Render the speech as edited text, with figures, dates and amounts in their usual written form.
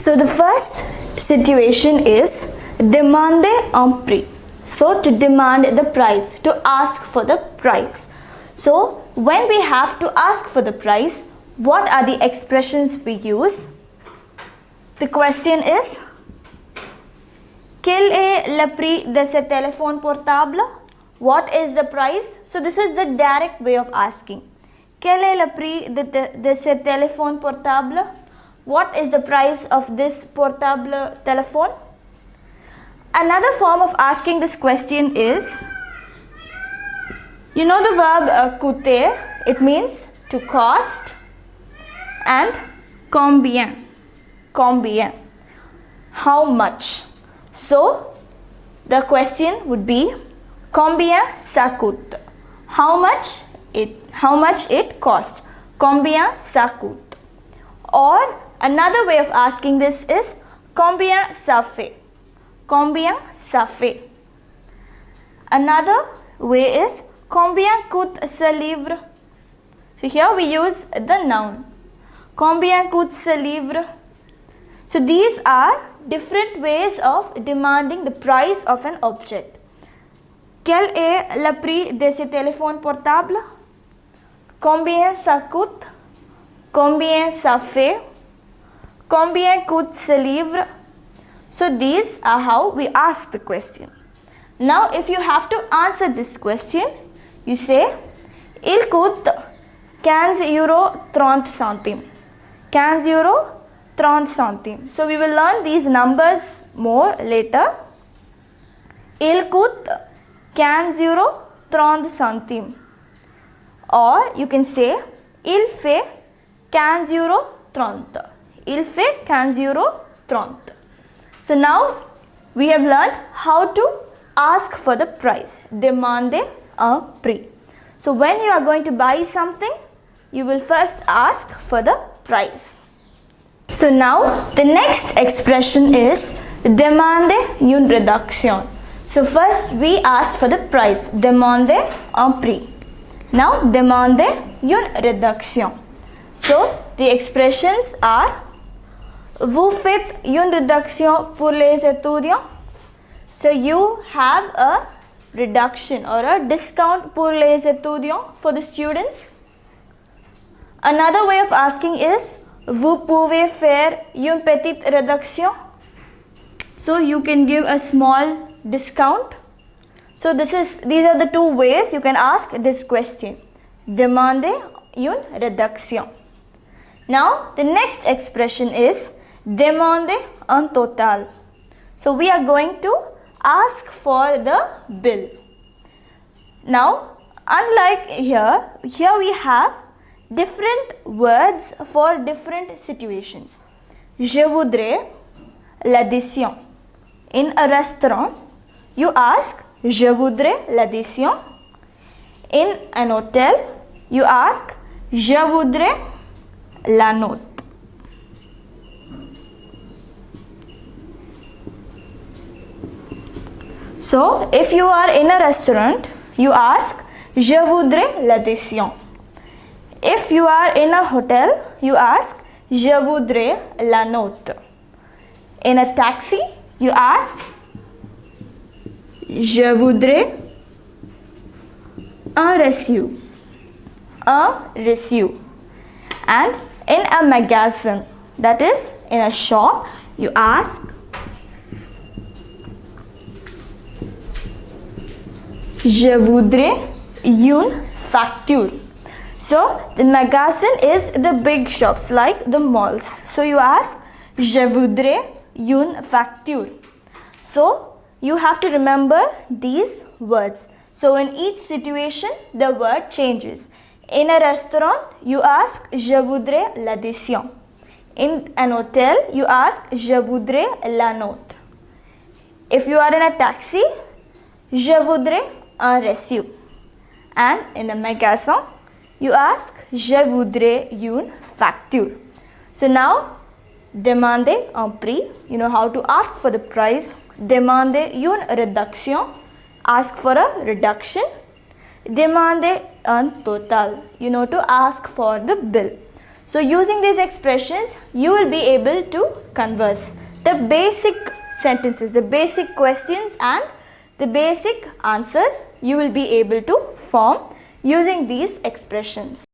So the first situation is demander un prix. So to demand the price, to ask for the price. So when we have to ask for the price, what are the expressions we use? The question is, quel est le prix de ce téléphone portable? What is the price? So this is the direct way of asking. Quel est le prix de ce téléphone portable? What is the price of this portable telephone? Another form of asking this question is, you know the verb coûter, it means to cost, and combien, combien, how much. So the question would be, combien ça coûte? How much it costs? Combien ça coûte? Or another way of asking this is, combien ça fait? Combien ça fait? Another way is, combien coûte ce livre? So here we use the noun. Combien coûte ce livre? So these are different ways of demanding the price of an object. Quel est le prix de ce téléphone portable? Combien ça coûte? Combien ça fait? Combien coûte ce livre? So these are how we ask the question. Now if you have to answer this question, you say, il coûte 15 € 30 centimes. 15 € 30 centimes. So we will learn these numbers more later. Il coûte 15 € 30 centimes. Or you can say, il fait 15 € 30. Il fait 15 € 30. So now we have learned how to ask for the price. Demander un prix. So when you are going to buy something, you will first ask for the price. So now the next expression is demander une réduction. So first we asked for the price. Demander un prix. Now demander une réduction. So the expressions are, vous faites une réduction pour les étudiants. So you have a reduction or a discount pour les étudiants, for the students. Another way of asking is, vous pouvez faire une petite réduction. So you can give a small discount. So these are the two ways you can ask this question. Demander une réduction. Now the next expression is demander un total. So we are going to ask for the bill. Now unlike here we have different words for different situations. Je voudrais l'addition. In a restaurant, you ask, je voudrais l'addition. In an hotel, you ask, je voudrais la note. So, if you are in a restaurant, you ask, je voudrais l'addition. If you are in a hotel, you ask, je voudrais la note. In a taxi, you ask, je voudrais un reçu. Un reçu. And in a magasin, that is in a shop, you ask, je voudrais une facture. So the magasin is the big shops like the malls. So you ask, je voudrais une facture. So you have to remember these words. So in each situation, the word changes. In a restaurant, you ask, je voudrais l'addition. In an hotel, you ask, je voudrais la note. If you are in a taxi, je voudrais un reçu. And in a magasin, you ask, je voudrais une facture. So now, demander un prix, you know how to ask for the price. Demander une réduction, ask for a reduction. Demander un total, you know to ask for the bill. So using these expressions, you will be able to converse. The basic sentences, the basic questions and the basic answers you will be able to form using these expressions.